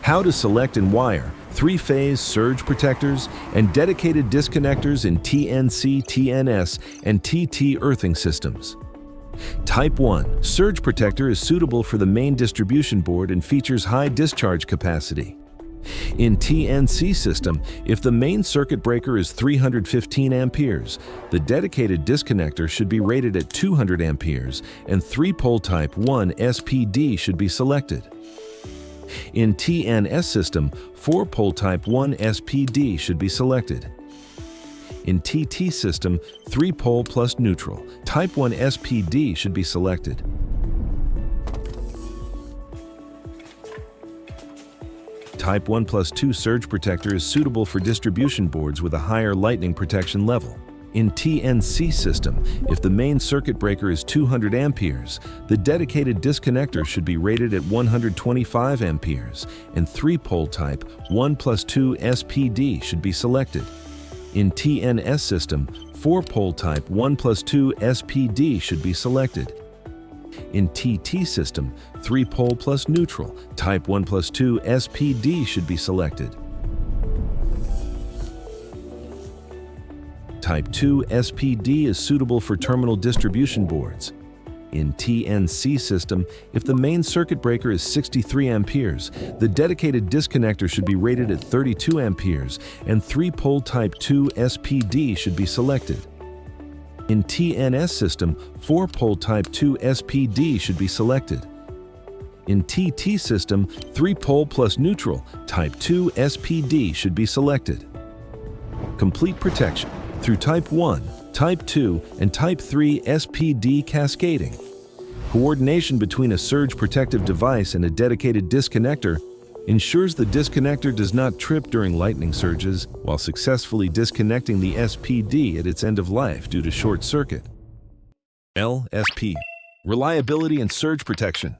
How to select and wire three-phase surge protectors and dedicated disconnectors in TNC, TNS, and TT earthing systems. Type 1 surge protector is suitable for the main distribution board and features high discharge capacity. In TNC system, if the main circuit breaker is 315 amperes, the dedicated disconnector should be rated at 200 amperes and 3-pole type 1 SPD should be selected. In TNS system, 4-pole type 1 SPD should be selected. In TT system, 3-pole plus neutral type 1 SPD should be selected. Type 1+2 surge protector is suitable for distribution boards with a higher lightning protection level. In TNC system, if the main circuit breaker is 200 amperes, the dedicated disconnector should be rated at 125 amperes and 3-pole type 1+2 SPD should be selected. In TNS system, 4-pole type 1+2 SPD should be selected. In TT system, 3-pole plus neutral type 1+2 SPD should be selected. Type 2 SPD is suitable for terminal distribution boards. In TNC system, if the main circuit breaker is 63 amperes, the dedicated disconnector should be rated at 32 amperes and 3-pole type 2 SPD should be selected. In TNS system, 4-pole type 2 SPD should be selected. In TT system, 3-pole plus neutral type 2 SPD should be selected. Complete protection through type 1, type 2, and type 3 SPD cascading. Coordination between a surge protective device and a dedicated disconnector ensures the disconnector does not trip during lightning surges while successfully disconnecting the SPD at its end of life due to short circuit. LSP, reliability and surge protection.